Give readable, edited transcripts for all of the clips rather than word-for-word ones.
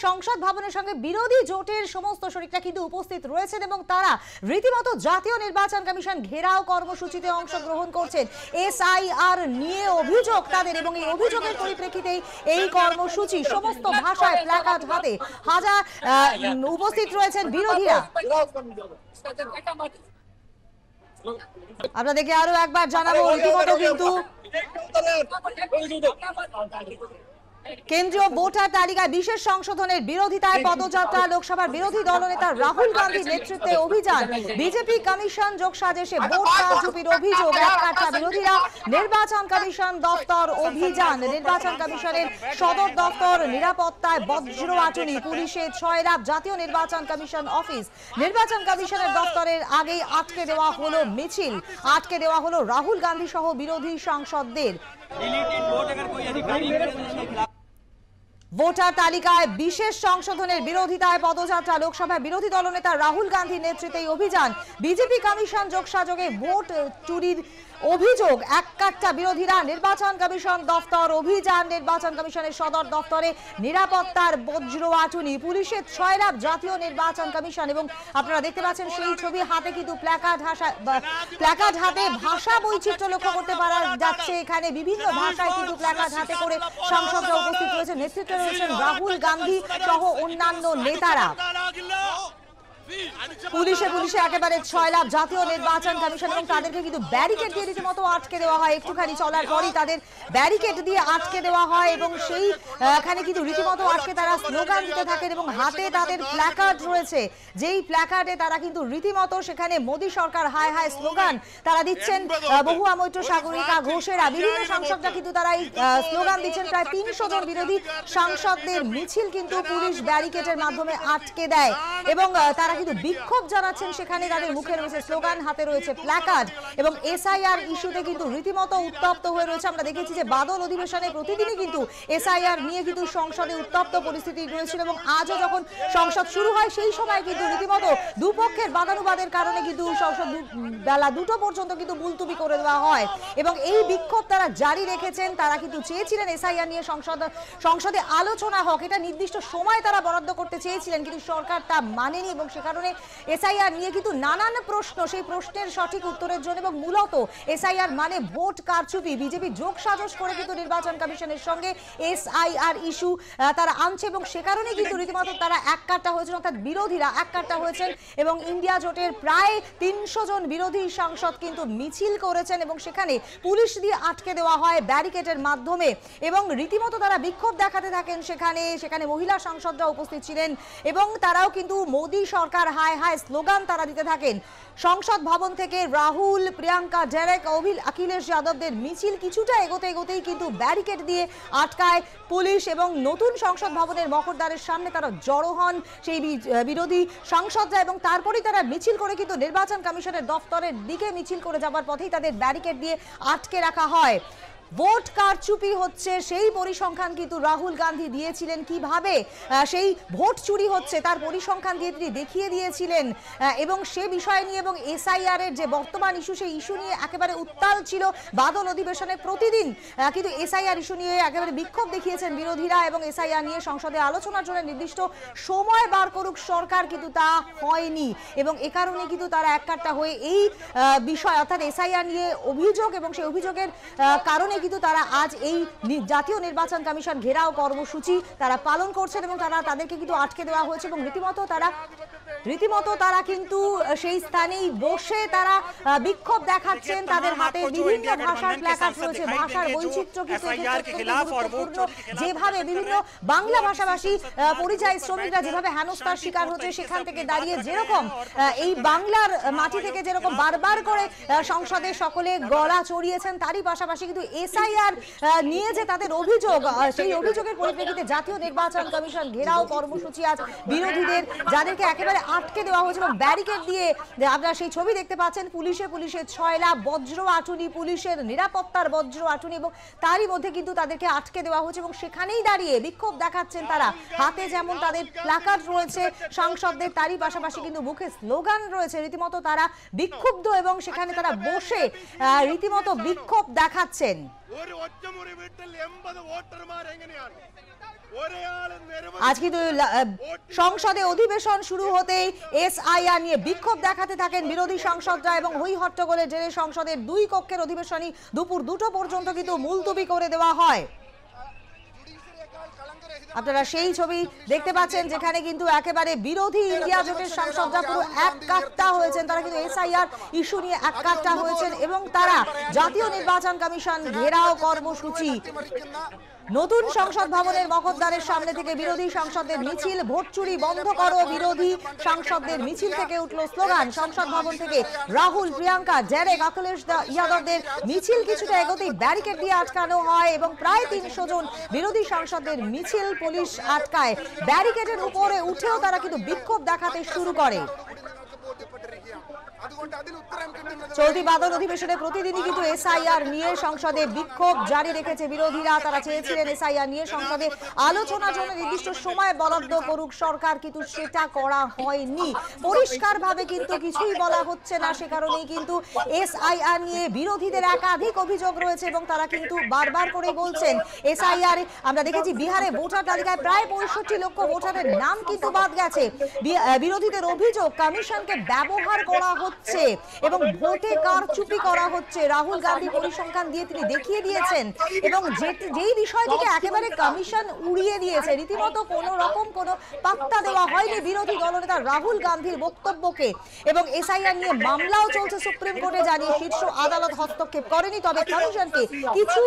সংসদ ভবনের সঙ্গে বিরোধী জোটের সমস্ত শরিকরা কিন্তু উপস্থিত রয়েছেন এবং তারা রীতিমতো জাতীয় নির্বাচন কমিশন ঘেরাও কর্মসূচিতে অংশগ্রহণ করছেন। এসআইআর নিয়ে অভিযোগ তাদের এবং এই অভিযোগের পরিপ্রেক্ষিতেই এই কর্মসূচি সমস্ত ভাষায় প্ল্যাকার্ড হাতে হাজার উপস্থিত রয়েছেন বিরোধীরা। আপনাদেরকে আরো একবার জানাবো, রীতিমতো কিন্তু কেন্দ্রীয় ভোটার তালিকায় বিশেষ সংশোধনের বিরোধিতায় পদযাত্রা। লোকসভার বিরোধী দলনেতা রাহুল গান্ধীর নেতৃত্বে অভিযান। বিজেপি কমিশন যোগসাজশে ভোট কারচুপির অভিযোগ এককাট্টা বিরোধীরা। নির্বাচন কমিশন দপ্তর অভিযান। নির্বাচন কমিশনের সদর দপ্তর নিরাপত্তায় বজ্র আটুনি, পুলিশের 6 রাত। জাতীয় নির্বাচন কমিশন অফিস নির্বাচন কমিশনের দপ্তরের আগেই আটকে দেওয়া হলো মিছিল, আটকে দেওয়া হলো রাহুল গান্ধী সহ বিরোধী সাংসদদের। ভোটার তালিকায় বিশেষ সংশোধনের বিরোধিতায় পদযাত্রা। লোকসভায় বিরোধী দলনেতা রাহুল গান্ধীর নেতৃত্বে অভিযান। বিজেপি কমিশন যোগসাজশে ভোট চুরির অভিযোগ এককাট্টা বিরোধীরা। নির্বাচন কমিশন দপ্তর অভিযান। নির্বাচন কমিশনের সদর দপ্তরে নিরাপত্তার বজ্র আটুনি, পুলিশের 6 রাত। জাতীয় নির্বাচন কমিশন এবং আপনারা দেখতে পাচ্ছেন সেই ছবি, হাতে কিন্তু প্ল্যাকার্ড হাতে ভাষা বৈচিত্র্য লক্ষ্য করতে পারা যাচ্ছে। এখানে বিভিন্ন ভাষায় কিন্তু প্ল্যাকার্ড হাতে করে সাংসদরা উপস্থিত রয়েছে। নেতৃত্বে রয়েছেন রাহুল গান্ধী সহ অন্যান্য নেতারা। পুলিশে একেবারে 6 লাখ। জাতীয় নির্বাচন কমিশন এবং তাদেরকে কিন্তু ব্যারিকেড দিয়ে রীতিমতো আটকে দেওয়া হয়। একটুখানি চলার পরই তাদের ব্যারিকেড দিয়ে আটকে দেওয়া হয় এবং সেইখানে কিন্তু রীতিমতো আটকে তারা স্লোগান দিতে থাকেন এবং হাতে তাদের প্ল্যাকার্ড রয়েছে। যেই প্ল্যাকার্ডে তারা কিন্তু রীতিমতো সেখানে মোদী সরকার হায় হায় স্লোগান তারা দিচ্ছেন। বহুয়া মৈত্র, সাগরিকা ঘোষেরা, বিভিন্ন সাংসদরা কিন্তু তারা এই স্লোগান দিচ্ছেন। প্রায় 300 জন বিরোধী সাংসদদের মিছিল কিন্তু পুলিশ ব্যারিকেডের মাধ্যমে আটকে দেয় এবং তারা কিন্তু বিক্ষোভ জানাচ্ছেন। সেখানে তাদের মুখে রয়েছে স্লোগান, হাতে রয়েছে প্ল্যাকার্ড এবং এসআইআর ইস্যুতে কিন্তু রীতিমতো উত্তপ্ত হয়ে রয়েছে। আমরা দেখেছি যে বাদল অধিবেশনে প্রতিদিনই কিন্তু এসআইআর নিয়ে কিন্তু সংসদে উত্তপ্ত পরিস্থিতি রয়েছিল এবং আজও যখন সংসদ শুরু হয় সেই সময় কিন্তু রীতিমতো দুপক্ষের বাদানুবাদের কারণে কিন্তু সংসদ বেলা 2টো পর্যন্ত কিন্তু মুলতবি করে দেওয়া হয় এবং এই বিক্ষোভ তারা জারি রেখেছেন। তারা কিন্তু চেয়েছিলেন এসআইআর নিয়ে সংসদে আলোচনা হোক, এটা নির্দিষ্ট সময় তারা বরাদ্দ করতে চেয়েছিলেন, কিন্তু সরকার তা মানেনি এবং সে কারণে এসআইআর নিয়ে কিন্তু নানান প্রশ্ন, সেই প্রশ্নের সঠিক উত্তরের জন্য এবং মূলত এসআইআর মানে ভোট কারচুপি। বিজেপি যোগ সাজস করে কিন্তু নির্বাচন কমিশনের সঙ্গে এসআইআর ইস্যু তারা আনছে এবং সে কারণে কিন্তু রীতিমতো তারা এককাট্টা হয়েছেন, অর্থাৎ বিরোধীরা এককাট্টা হয়েছেন এবং ইন্ডিয়া জোটের প্রায় 300 জন বিরোধী সাংসদ কিন্তু মিছিল করেছেন এবং সেখানে পুলিশ দিয়ে আটকে দেওয়া হয় ব্যারিকেডের মাধ্যমে এবং রীতিমতো তারা বিক্ষোভ দেখাতে থাকেন। সেখানে মহিলা সাংসদরা উপস্থিত ছিলেন এবং তারাও কিন্তু মোদী সরকার হায় হায় স্লোগান তারা দিতে থাকেন। সংসদ ভবন থেকে রাহুল, প্রিয়াঙ্কা, ডেরেক, অখিলেশ যাদবদের মিছিল কিছুটা এগোতেই কিন্তু ব্যারিকেড দিয়ে আটকায় পুলিশ এবং নতুন সংসদ ভবনের মকরদ্বারের সামনে তারা জড়ো হন সেই বিরোধী সাংসদরা এবং তারপরেই তারা মিছিল করে কিন্তু নির্বাচন কমিশনের দপ্তরের দিকে মিছিল করে যাবার পথেই তাদের ব্যারিকেড দিয়ে আটকে রাখা হয়। ভোট কারচুপি হচ্ছে সেই পরিসংখ্যান কিন্তু রাহুল গান্ধী দিয়েছিলেন, কিভাবে সেই ভোট চুরি হচ্ছে তার পরিসংখ্যান দিয়ে তিনি দেখিয়ে দিয়েছিলেন এবং সে বিষয় নিয়ে এবং এসআইআর এর যে বর্তমান ইস্যু সেই ইস্যু নিয়ে একেবারে উত্তাল ছিল বাদল অধিবেশনে। প্রতিদিন কিন্তু এসআইআর ইস্যু নিয়ে একেবারে বিক্ষোভ দেখিয়েছেন বিরোধীরা এবং এসআইআর নিয়ে সংসদে আলোচনার জন্য নির্দিষ্ট সময় বার করুক সরকার, কিন্তু তা হয়নি এবং এ কারণে কিন্তু তারা এককাট্টা হয়ে এই বিষয় অর্থাৎ এসআইআর নিয়ে অভিযোগ এবং সেই অভিযোগের কারণে কিন্তু তারা আজ এই জাতীয় নির্বাচন কমিশন ঘেরাও কর্মসূচি তারা পালন করছেন এবং তাদেরকে কিন্তু আটকে দেওয়া হয়েছে এবং রীতিমতো তারা কিন্তু সেই স্থানেই বসে তারা বিক্ষোভ দেখাচ্ছেন। তাদের হাতে বিভিন্ন ভাষার প্ল্যাকার্ড রয়েছে, ভাষার বৈচিত্র্য কিন্তু যেভাবে বিভিন্ন বাংলা ভাষাভাষী পরিযায়ী শ্রমিকরা যেভাবে হেনস্থার শিকার হচ্ছে সেখান থেকে দাঁড়িয়ে যেরকম এই বাংলার মাটি থেকে যেরকম বারবার করে সংসদে সকলে গলা চড়িয়েছেন, তারই পাশাপাশি কিন্তু এসআইআর নিয়ে যে তাদের অভিযোগ সেই অভিযোগের পরিপ্রেক্ষিতে জাতীয় নির্বাচন কমিশন ঘেরাও কর্মসূচি আজ বিরোধীদের যাদেরকে একেবারে আটকে দেওয়া হয়েছে এবং ব্যারিকেড দিয়ে আপনারা সেই ছবি দেখতে পাচ্ছেন। পুলিশের 6 লাখ বজ্র আটুনি, পুলিশের নিরাপত্তার বজ্র আটুনি এবং তারই মধ্যে কিন্তু তাদেরকে আটকে দেওয়া হয়েছে এবং সেখানেই দাঁড়িয়ে বিক্ষোভ দেখাচ্ছেন তারা। হাতে যেমন তাদের প্ল্যাকার্ড রয়েছে সাংসদদের, তারই পাশাপাশি কিন্তু মুখে স্লোগান রয়েছে। রীতিমতো তারা বিক্ষুব্ধ এবং সেখানে তারা বসে রীতিমতো বিক্ষোভ দেখাচ্ছেন। আজ কিন্তু সংসদে অধিবেশন শুরু হতেই এসআইআর নিয়ে বিক্ষোভ দেখাতে থাকেন বিরোধী সাংসদরা এবং হই হট্টগোলের জেরে সংসদের দুই কক্ষের অধিবেশনই দুপুর 2টো পর্যন্ত কিন্তু মুলতবি করে দেওয়া হয়। আপনারা সেই ছবি দেখতে পাচ্ছেন যেখানে কিন্তু একেবারে বিরোধী ইন্ডিয়া জোটের সাংসদরা পুরো এক কাট্টা হয়েছেন। তারা কিন্তু এসআইআর ইস্যু নিয়ে এক কাট্টা হয়েছেন এবং তারা জাতীয় নির্বাচন কমিশন ঘেরাও কর্মসূচি, নতুন সংসদ ভবনের মকদ্দারের সামনে থেকে বিরোধী সাংসদদের মিছিল, ভোট চুরি বন্ধ করো, বিরোধী সাংসদদের মিছিল থেকে উঠল স্লোগান। সংসদ ভবন থেকে রাহুল, প্রিয়াঙ্কা, ডেরেক, অখিলেশ যাদবদের মিছিল কিছুটা এগোতেই ব্যারিকেড দিয়ে আটকানো হয় এবং প্রায় 300 জন বিরোধী সাংসদদের মিছিল পুলিশ আটকায়। ব্যারিকেডের উপরে উঠেও তারা কিন্তু বিক্ষোভ দেখাতে শুরু করে। চলতি বাদল অধিবেশনে প্রতিদিনই কিন্তু এসআইআর নিয়ে সংসদে বিক্ষোভ জারি রেখেছে বিরোধীরা। তারা চেয়েছিলেন এসআইআর নিয়ে সংসদে আলোচনার জন্য নির্দিষ্ট সময় বরাদ্দ করুক সরকার, কিন্তু সেটা করা হয়নি। পরিষ্কারভাবে কিন্তু কিছুই বলা হচ্ছে না, সে কারণেই কিন্তু এসআইআর নিয়ে বিরোধীদের একাধিক অভিযোগ রয়েছে এবং তারা কিন্তু বারবার করে বলছেন এসআইআর। আমরা দেখেছি বিহারে ভোটার তালিকায় প্রায় 65 লক্ষ ভোটারের নাম কিন্তু বাদ গেছে। বিরোধীদের অভিযোগ কমিশনকে ব্যবহার করা হচ্ছে এবং ভোটে কারচুপি করা হচ্ছে। রাহুল গান্ধী পরিসংখ্যান দিয়ে তিনি দেখিয়ে দিয়েছেন এবং যেই বিষয়টিকে একেবারে কমিশন উড়িয়ে দিয়েছে, রীতিমতো কোনো রকম কোনো পাত্তা দেওয়া হয়নি বিরোধী দলনেতা রাহুল গান্ধীর বক্তব্যকে। এবং এসআইআর নিয়ে মামলাও চলছে সুপ্রিম কোর্টে, জানিয়ে শীর্ষ আদালত হস্তক্ষেপ করেনি, তবে কমিশনকে কিছু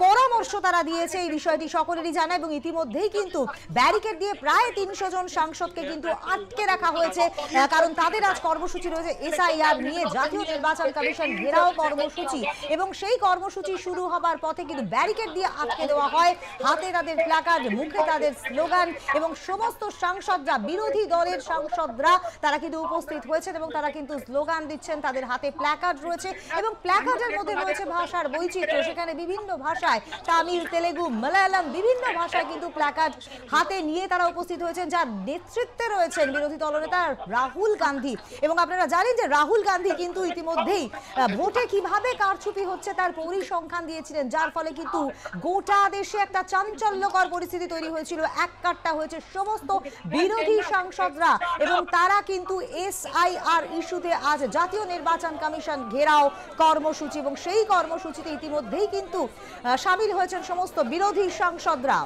পরামর্শ তারা দিয়েছে। এই বিষয়টি সকলেরই জানা এবং ইতিমধ্যেই কিন্তু ব্যারিকেড দিয়ে প্রায় 300 জন সাংসদকে কিন্তু আটকে রাখা হয়েছে, কারণ তাদের আজ কর্মসূচি রয়েছে এসআইআর নিয়ে জাতীয় নির্বাচন কমিশন ঘেরাও কর্মসূচি। এবং সেই কর্মসূচি শুরু হবার পথে কিন্তু ব্যারিকেড দিয়ে আটকে দেওয়া হয়। হাতে তাদের প্ল্যাকার্ড, মুখে তাদের স্লোগান এবং সমস্ত সাংসদরা, বিরোধী দলের সাংসদরা তারা কিন্তু উপস্থিত হয়েছেন এবং তারা কিন্তু স্লোগান দিচ্ছেন। তাদের হাতে প্ল্যাকার্ড রয়েছে এবং প্ল্যাকার্ডের মধ্যে রয়েছে ভাষার বৈচিত্র্য। সেখানে বিভিন্ন ভাষায়, তামিল, তেলেগু, মালায়ালাম, বিভিন্ন ভাষায় কিন্তু প্ল্যাকার্ড হাতে নিয়ে তারা উপস্থিত হয়েছেন, যার নেতৃত্বে রয়েছেন বিরোধী দলনেতা রাহুল গান্ধী। এবং আপনারা জানেন যে রাহুল গান্ধী কিন্তু ইতিমধ্যেই ভোটে কিভাবে কারচুপি হচ্ছে তার পরিসংখ্যান দিয়েছিলেন, যার ফলে কিন্তু গোটা দেশে একটা চাঞ্চল্যকর পরিস্থিতি তৈরি হয়েছিল। এক কাট্টা হয়েছে সমস্ত বিরোধী সাংসদরা এবং তারা কিন্তু এসআইআর ইস্যুতে আজ জাতীয় নির্বাচন কমিশন ঘেরাও কর্মসূচি এবং সেই কর্মসূচিতে ইতিমধ্যেই কিন্তু সামিল হয়েছেন সমস্ত বিরোধী সাংসদরা।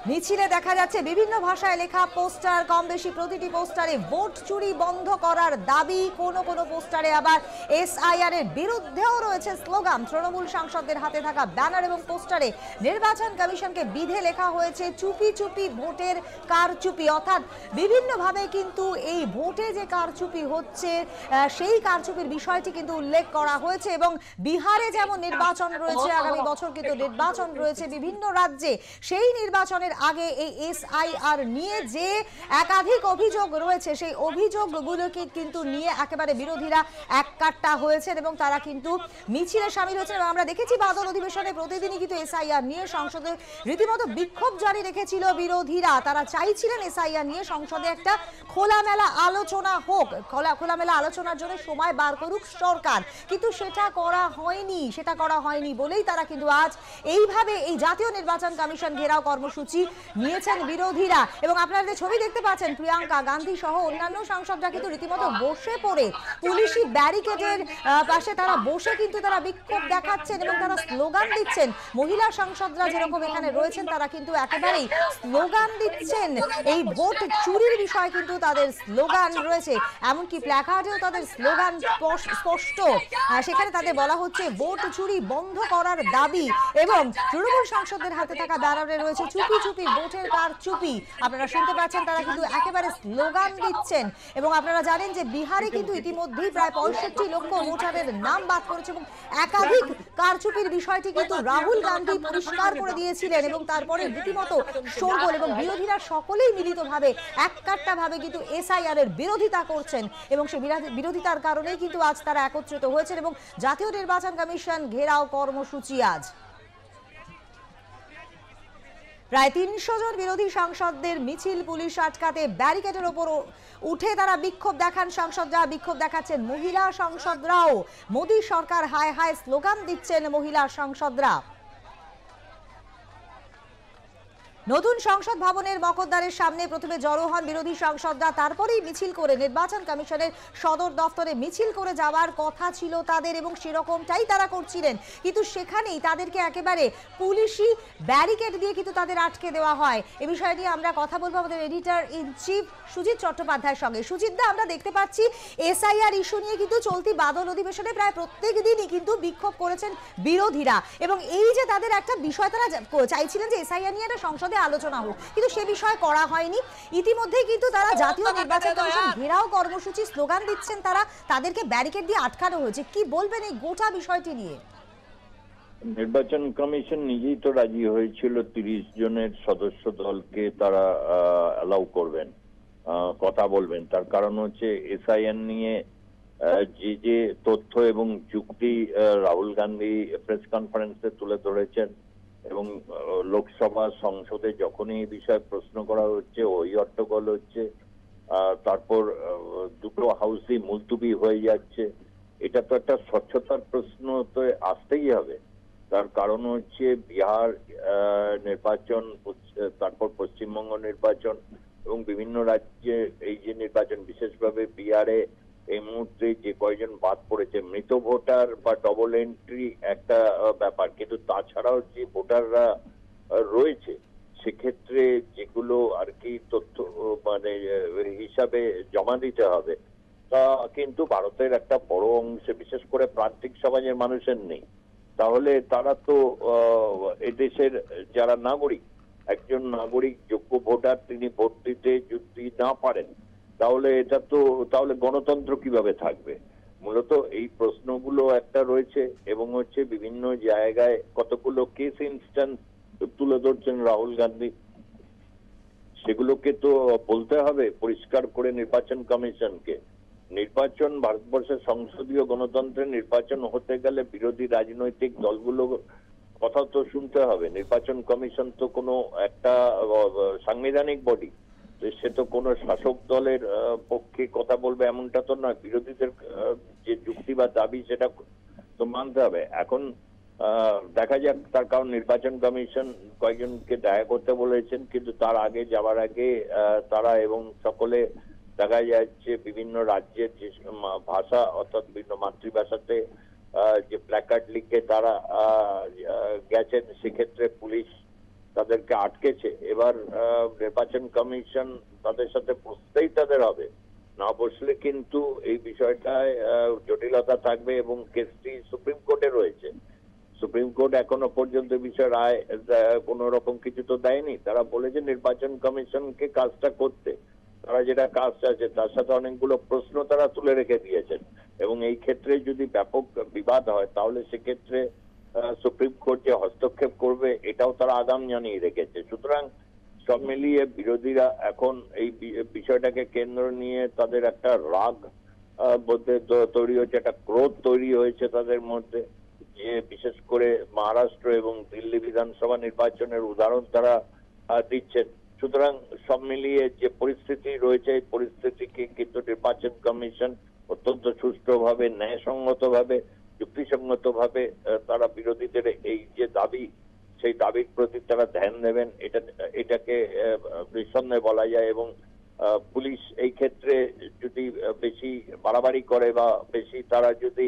মিছিলে দেখা যাচ্ছে বিভিন্ন ভাষায় লেখা পোস্টার, কম বেশি প্রতিটি পোস্টারে ভোট চুরি বন্ধ করার দাবি, কোন কোন পোস্টারে আবার এসআইআর এর বিরুদ্ধেও রয়েছে স্লোগান। তৃণমূল সাংসদদের হাতে থাকা ব্যানার এবং পোস্টারে নির্বাচন কমিশনকে বিধে লেখা হয়েছে চুপি চুপি ভোটের কারচুপি, অর্থাৎ বিভিন্নভাবে কিন্তু এই ভোটে যে কারচুপি হচ্ছে সেই কারচুপির বিষয়টি কিন্তু উল্লেখ করা হয়েছে। এবং বিহারে যেমন নির্বাচন রয়েছে, আগামী বছর কিন্তু নির্বাচন রয়েছে বিভিন্ন রাজ্যে, সেই নির্বাচনের আগে এই এসআইআর নিয়ে যে একাধিক অভিযোগ রয়েছে সেই অভিযোগগুলোকে কিন্তু নিয়ে একেবারে বিরোধীরা এক কাট্টা হয়েছেন এবং তারা কিন্তু মিছিলে শামিল হয়েছেন। এবং আমরা দেখেছি বাদল অধিবেশনে প্রতিদিনই কিন্তু এসআইআর নিয়ে সংসদে রীতিমতো বিক্ষোভ জারি রেখেছিল বিরোধীরা। তারা চাইছিলেন এসআইআর নিয়ে সংসদে একটা খোলামেলা আলোচনা হোক, খোলামেলা আলোচনার জন্য সময় বার করুক সরকার, কিন্তু সেটা করা হয়নি বলেই তারা কিন্তু আজ এইভাবে এই জাতীয় নির্বাচন কমিশন ঘেরাও কর্মসূচি নিয়েছেন বিরোধীরা। এবং আপনারা যে ছবি দেখতে পাচ্ছেন, প্রিয়াঙ্কা গান্ধী সহ অন্যান্য সাংসদরা কিন্তু রীতিমতো বসে পড়ে পুলিশি ব্যারিকেডের পাশে তারা বসে কিন্তু তারা বিক্ষোভ দেখাচ্ছেন এবং তারা স্লোগান দিচ্ছেন। মহিলা সাংসদরা যেরকম এখানে রয়েছেন তারা কিন্তু একেবারেই স্লোগান দিচ্ছেন। এই ভোট চুরির বিষয়ে কিন্তু তাদের স্লোগান রয়েছে, এমনকি প্ল্যাকার্ডেও তাদের স্লোগান স্পষ্ট। সেখানে তাদের বলা হচ্ছে ভোট চুরি বন্ধ করার দাবি এবং তৃণমূল সাংসদদের হাতে থাকা ব্যানারে রয়েছে চুপি চুপি ভোটের কারচুপি। আপনারা শুনতে পাচ্ছেন তারা কিন্তু একেবারে স্লোগান দিচ্ছেন। এবং আপনারা জানেন যে বিহারে কিন্তু ইতিমধ্যেই প্রায় 65 লক্ষ ভোটারের নাম বাদ পড়েছে এবং একাধিক কারচুপির বিষয়টি কিন্তু রাহুল গান্ধী পরিষ্কার করে দিয়েছিলেন এবং তারপরে রীতিমতো শোরগোল এবং বিরোধীরা সকলেই মিলিতভাবে এককাট্টাভাবে কিন্তু এসআইআর এর বিরোধিতা করছেন এবং সেই বিরোধিতার কারণেই কিন্তু আজ তারা একত্রিত হয়েছেন এবং জাতীয় নির্বাচন কমিশন ঘেরাও কর্মসূচি আজ। প্রায় ৩০০ জন বিরোধী সাংসদদের মিছিল পুলিশ আটকাতে ব্যারিকেডের ওপর উঠে তারা বিক্ষোভ দেখান। সাংসদরা বিক্ষোভ দেখাচ্ছেন, মহিলা সাংসদরাও মোদী সরকার হায় হায় স্লোগান দিচ্ছেন মহিলা সাংসদরা। নতুন সংসদ ভবনের মকদ্দারের সামনে প্রথমে জড়ো হন বিরোধী সাংসদরা, তারপরেই মিছিল করে নির্বাচন কমিশনের সদর দফতরে মিছিল করে যাওয়ার কথা ছিল তাদের এবং সেরকমটাই তারা করছিলেন। কিন্তু সেখানেই তাদেরকে একেবারে পুলিশি ব্যারিকেড দিয়ে কিন্তু তাদের আটকে দেওয়া হয়। এ বিষয় নিয়ে আমরা কথা বলবো আমাদের এডিটর ইন চিফ সুজিত চট্টোপাধ্যায়ের সঙ্গে। সুজিত দা, আমরা দেখতে পাচ্ছি এসআইআর ইস্যু নিয়ে কিন্তু চলতি বাদল অধিবেশনে প্রায় প্রত্যেক দিনই কিন্তু বিক্ষোভ করেছেন বিরোধীরা, এবং এই যে তাদের একটা বিষয় তারা চাইছিলেন যে এসআইআর নিয়ে একটা সংসদে আলোচনা হোক, কিন্তু সে বিষয়ে করা হয়নি। ইতিমধ্যেই কিন্তু তারা জাতীয় নির্বাচন কমিশন ঘেরাও কর্মসূচি স্লোগান দিচ্ছেন, তাদেরকে ব্যারিকেড দিয়ে আটকানো হয়েছে। কি বলবেন এই গোটা বিষয়টি নিয়ে? নির্বাচন কমিশন নিজেই তো রাজি হয়েছিল 30 জনের সদস্য দলকে তারা অ্যালাউ করবেন, কথা বলবেন। তার কারণ হচ্ছে এসআইআর নিয়ে যে তথ্য এবং যুক্তি রাহুল গান্ধী প্রেস কনফারেন্সে তুলে ধরেছেন এবং লোকসভা সংসদে যখনই এই বিষয়ে প্রশ্ন করা হচ্ছে ওই হট্টগোল হচ্ছে, তারপর দুটো হাউসই মুলতুবি হয়ে যাচ্ছে, এটা তো একটা স্বচ্ছতার প্রশ্ন তো আসতেই হবে। তার কারণ হচ্ছে বিহার নির্বাচন, তারপর পশ্চিমবঙ্গ নির্বাচন এবং বিভিন্ন রাজ্যে এই যে নির্বাচন, বিশেষভাবে বিহারে এই মুহূর্তে যে কয়জন বাদ পড়েছে, মৃত ভোটার বা ডবল এন্ট্রি একটা ব্যাপার, কিন্তু তাছাড়াও যে ভোটাররা রয়েছে সেক্ষেত্রে যেগুলো আর কি তথ্য মানে হিসাবে জমা দিতে হবে তা কিন্তু ভারতের একটা বড় অংশে, বিশেষ করে প্রান্তিক সমাজের মানুষের নেই। তাহলে তারা তো এদেশের যারা নাগরিক, একজন নাগরিক যোগ্য ভোটার তিনি ভোট দিতে যদি না পারেন তাহলে গণতন্ত্র কিভাবে থাকবে? মূলত এই প্রশ্নগুলো একটা রয়েছে এবং হচ্ছে বিভিন্ন জায়গায় কতগুলো কেস ইনস্ট্যান্স তুলে ধরছেন রাহুল গান্ধী, সেগুলোকে তো বলতে হবে পরিষ্কার করে নির্বাচন কমিশনকে। নির্বাচন, ভারতবর্ষের সংসদীয় গণতন্ত্রের নির্বাচন হতে গেলে বিরোধী রাজনৈতিক দলগুলো কথা তো শুনতে হবে। নির্বাচন কমিশন তো কোনো একটা সাংবিধানিক বডি, সে তো কোনো শাসক দলের পক্ষে কথা বলবে এমনটা তো নয়। বিরোধীদের যে যুক্তি বা দাবি সেটা তো মানতে হবে। এখন দেখা যাক, তার কারণ নির্বাচন কমিশন কয়েকজনকে দেখা করতে বলেছেন, কিন্তু তার আগে যাওয়ার আগে তারা এবং সকলে দেখা যাচ্ছে বিভিন্ন রাজ্যের যে ভাষা অর্থাৎ বিভিন্ন মাতৃভাষাতে যে প্ল্যাকার্ড লিখে তারা গেছেন, সেক্ষেত্রে পুলিশ তাদেরকে আটকেছে। এবার নির্বাচন কমিশন তাদের সাথে বসতেই তাদের হবে, না বসলে কিন্তু এই বিষয়টায় জটিলতা থাকবে এবং কেসটি সুপ্রিম কোর্টে রয়েছে। সুপ্রিম কোর্ট এখনো পর্যন্ত বিষয় রায় কোন রকম কিছু তো দেয়নি। তারা বলেছে নির্বাচন কমিশনকে কাজটা করতে, তারা যেটা কাজ আছে তার সাথে অনেকগুলো প্রশ্ন তারা তুলে রেখে দিয়েছেন এবং এই ক্ষেত্রে যদি ব্যাপক বিবাদ হয় তাহলে সেক্ষেত্রে সুপ্রিম কোর্ট যে হস্তক্ষেপ করবে এটাও তারা আগাম জানিয়ে রেখেছে। সুতরাং সব মিলিয়ে বিরোধীরা এখন এই বিষয়টাকে কেন্দ্র নিয়ে তাদের একটা রাগ মধ্যে তৈরি হয়েছে, একটা ক্রোধ তৈরি হয়েছে তাদের মধ্যে, যে বিশেষ করে মহারাষ্ট্র এবং দিল্লি বিধানসভা নির্বাচনের উদাহরণ তারা দিচ্ছেন। সুতরাং সব মিলিয়ে যে পরিস্থিতি রয়েছে এই পরিস্থিতিকে কিন্তু নির্বাচন কমিশন অত্যন্ত সুষ্ঠুভাবে, ন্যায়সঙ্গতভাবে, যুক্তিসঙ্গতভাবে তারা বিরোধীদের এই যে দাবি সেই দাবির প্রতি তারা ধ্যান দেবেন, এটাকে নিঃসন্দেহে বলা যায়। এবং পুলিশ এই ক্ষেত্রে যদি বেশি বাড়াবাড়ি করে বা বেশি তারা যদি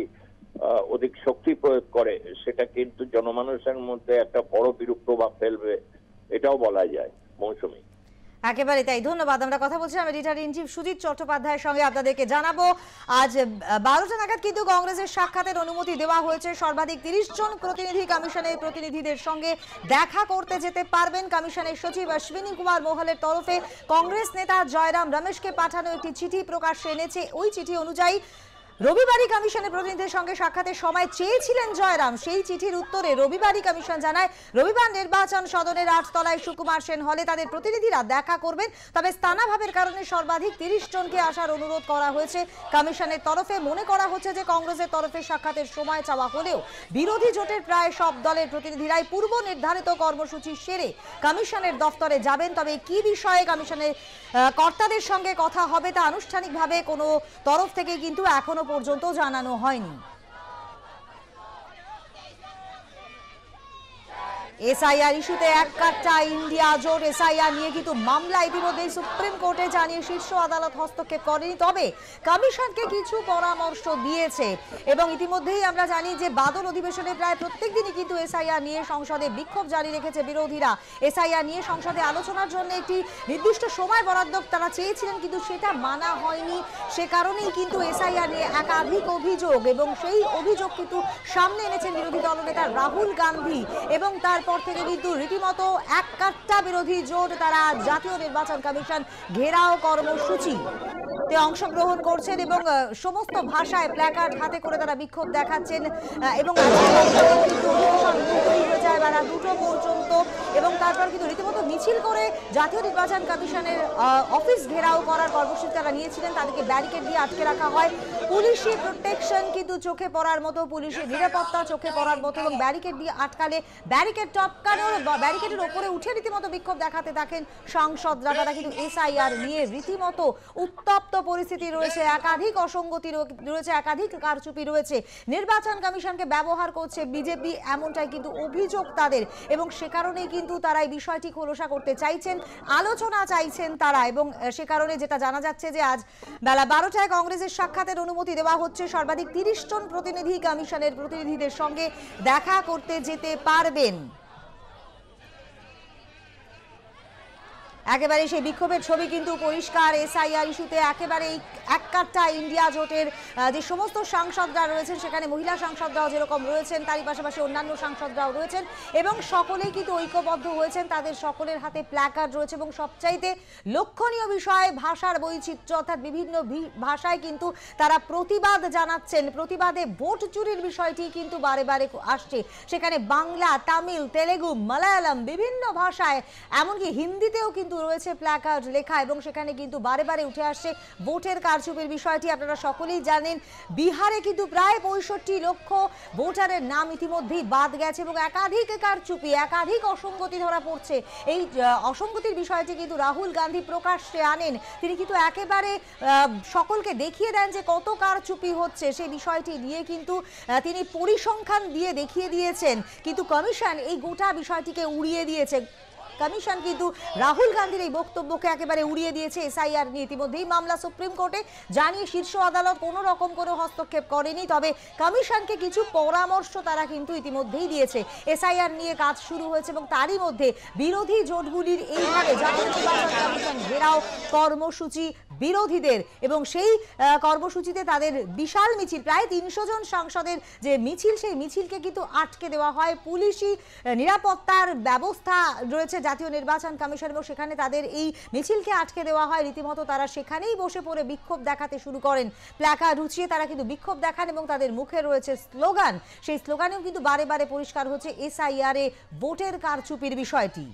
অধিক শক্তি প্রয়োগ করে সেটা কিন্তু জনমানুষের মধ্যে একটা বড় বিরূপ প্রভাব ফেলবে, এটাও বলা যায়। মৌসুমী, একেবারে তাই, ধন্যবাদ। আমরা কথা বলছিলাম এডিটর ইন চিফ সুজিত চট্টোপাধ্যায়ের সঙ্গে। আপনাদেরকে জানাবো আজ 12টা নাগাদ কিন্তু কংগ্রেসের সাক্ষাতের অনুমতি দেওয়া হয়েছে। সর্বাধিক 30 জন প্রতিনিধি কমিশনের প্রতিনিধিদের সঙ্গে দেখা করতে যেতে পারবেন। কমিশনের সচিব অশ্বিনী কুমার মোহলের তরফে কংগ্রেস নেতা জয়রাম রমেশকে পাঠানো একটি চিঠি প্রকাশ্যে এনেছে। ওই চিঠি অনুযায়ী রবিবারই কমিশনের প্রতিনিধিদের সঙ্গে সাক্ষাতের সময় চেয়েছিলেন জয়রাম। সেই চিঠির উত্তরে রবিবারই কমিশন জানায় রবিবার নির্বাচন সদনের 8 তলায় সুকুমার সেন হলে তাদের প্রতিনিধিরা দেখা করবেন। তবে স্থানাভাবের কারণে সর্বাধিক 30 জনকে আসার অনুরোধ করা হয়েছে কমিশনের তরফে। মনে করা হচ্ছে যে কংগ্রেসের তরফে সাক্ষাতের সময় চাওয়া হলেও বিরোধী জোটের প্রায় সব দলের প্রতিনিধিরাই পূর্ব নির্ধারিত কর্মসূচি সেরে কমিশনের দফতরে যাবেন। তবে কি বিষয়ে কমিশনের কর্তাদের সঙ্গে কথা হবে তা আনুষ্ঠানিকভাবে কোনো তরফ থেকে কিন্তু এখনো পর্যন্ত জানানো হয়নি। এসআইআর ইস্যুতে এক কাট্টা ইন্ডিয়া জোট। এসআইআর নিয়ে কিন্তু মামলা ইতিমধ্যে সুপ্রিম কোর্টে জানিয়ে শীর্ষ আদালত হস্তক্ষেপ করেনি, তবে কমিশনকে কিছু পরামর্শ দিয়েছে। এবং ইতিমধ্যেই আমরা জানি যে বাদল অধিবেশনে প্রায় প্রত্যেক দিনই কিন্তু এসআইআর নিয়ে সংসদে বিক্ষোভ জারি রেখেছে বিরোধীরা। এসআইআর নিয়ে সংসদে আলোচনার জন্য একটি নির্দিষ্ট সময় বরাদ্দ তারা চেয়েছিলেন, কিন্তু সেটা মানা হয়নি। সে কারণেই কিন্তু এসআইআর নিয়ে একাধিক অভিযোগ, এবং সেই অভিযোগ কিন্তু সামনে এনেছেন বিরোধী দলনেতা রাহুল গান্ধী। এবং তারপর থেকে কিন্তু রীতিমতো এক কাট্টা বিরোধী জোট তারা জাতীয় নির্বাচন কমিশন ঘেরাও কর্মসূচিতে অংশগ্রহণ করছেন এবং সমস্ত ভাষায় প্ল্যাকার্ড হাতে করে তারা বিক্ষোভ দেখাচ্ছেন। এবং কিন্তু হয়ে যায় বেলা 2টো পর্যন্ত, এবং তারপর কিন্তু রীতিমতো মিছিল করে জাতীয় নির্বাচন কমিশনের অফিস ঘেরাও করার কর্মসূচি তারা নিয়েছিলেন। তাদেরকে ব্যারিকেড দিয়ে আটকে রাখা হয়। পুলিশি প্রোটেকশন কিন্তু চোখে পড়ার মতো, পুলিশের নিরাপত্তা চোখে পড়ার মতো, এবং ব্যারিকেড দিয়ে আটকালে ব্যারিকেড টপকানোর ব্যারিকেডের ওপরে উঠে রীতিমতো বিক্ষোভ দেখাতে থাকেন সাংসদরা। তারা কিন্তু এসআইআর নিয়ে রীতিমতো উত্তপ্ত পরিস্থিতি রয়েছে, একাধিক অসঙ্গতি রয়েছে, একাধিক কারচুপি রয়েছে। নির্বাচন কমিশনকে ব্যবহার করছে বিজেপি, এমনটাই কিন্তু অভিযোগ তাদের। এবং সে কারণেই কিন্তু তারা এই বিষয়টি খোলসা করতে চাইছেন, আলোচনা চাইছেন তারা। এবং সে কারণে যেটা জানা যাচ্ছে যে আজ বেলা 12টায় কংগ্রেসের সাক্ষাতের অনুমতি দেওয়া হচ্ছে। সর্বাধিক 30 জন প্রতিনিধি কমিশনের প্রতিনিধিদের সঙ্গে দেখা করতে যেতে পারবেন। একেবারে সেই বিক্ষোভের ছবি কিন্তু পরিষ্কার। এসআইআর ইস্যুতে একেবারে এক কাট্টা ইন্ডিয়া জোটের যে সমস্ত সাংসদরা রয়েছেন, সেখানে মহিলা সাংসদরাও যেরকম রয়েছেন, তারই পাশাপাশি অন্যান্য সাংসদরাও রয়েছেন, এবং সকলেই কিন্তু ঐক্যবদ্ধ হয়েছেন। তাদের সকলের হাতে প্ল্যাকার্ড রয়েছে, এবং সবচাইতে লক্ষণীয় বিষয় ভাষার বৈচিত্র্য, অর্থাৎ বিভিন্ন ভাষায় কিন্তু তারা প্রতিবাদ জানাচ্ছেন। প্রতিবাদে ভোট চুরির বিষয়টি কিন্তু বারে বারে আসছে। সেখানে বাংলা, তামিল, তেলেগু, মালায়ালাম বিভিন্ন ভাষায়, এমনকি হিন্দিতেও কিন্তু রয়েছে প্ল্যাকার্ড লেখা, এবং সেখানে কিন্তু বারে বারে উঠে আসছে ভোটের কারচুপির বিষয়টি। আপনারা সকলেই জানেন বিহারে কিন্তু প্রায় 65 লক্ষ ভোটারের নাম ইতিমধ্যেই বাদ গেছে, এবং একাধিক কারচুপি, একাধিক অসঙ্গতি ধরা পড়ছে। এই অসঙ্গতির বিষয়টি কিন্তু রাহুল গান্ধী প্রকাশ্যে আনেন। তিনি কিন্তু একেবারে সকলকে দেখিয়ে দেন যে কত কারচুপি হচ্ছে। সেই বিষয়টি নিয়ে কিন্তু তিনি পরিসংখ্যান দিয়ে দেখিয়ে দিয়েছেন, কিন্তু কমিশন এই গোটা বিষয়টিকে উড়িয়ে দিয়েছে। কমিশন কিন্তু রাহুল গান্ধীর এই বক্তব্যকে একেবারে উড়িয়ে দিয়েছে। এসআইআর নিয়ে ইতিমধ্যেই মামলা সুপ্রিম কোর্টে, জানিয়ে শীর্ষ আদালত কোনো রকম কোনো হস্তক্ষেপ করেনি, তবে কমিশনকে কিছু পরামর্শ তারা কিন্তু ইতিমধ্যেই দিয়েছে। এসআইআর নিয়ে কাজ শুরু হয়েছে, এবং তারই মধ্যে বিরোধী জোটগুলির এইভাবে জাতীয় নির্বাচন কমিশন ঘেরাও কর্মসূচি বিরোধীদের, এবং সেই কর্মসূচিতে তাদের বিশাল মিছিল, প্রায় 300 জন সাংসদের যে মিছিল, সেই মিছিলকে কিন্তু আটকে দেওয়া হয়। পুলিশি নিরাপত্তার ব্যবস্থা রয়েছে জাতীয় নির্বাচন কমিশন, এবং সেখানে তাদের এই মিছিলকে আটকে দেওয়া হয়। রীতিমতো তারা সেখানেই বসে পড়ে বিক্ষোভ দেখাতে শুরু করেন। প্ল্যাকার্ড উঁচিয়ে তারা কিন্তু বিক্ষোভ দেখান, এবং তাদের মুখে রয়েছে স্লোগান। সেই স্লোগানেও কিন্তু বারে বারে পরিষ্কার হচ্ছে এসআইআর এ ভোটের কারচুপির বিষয়টি।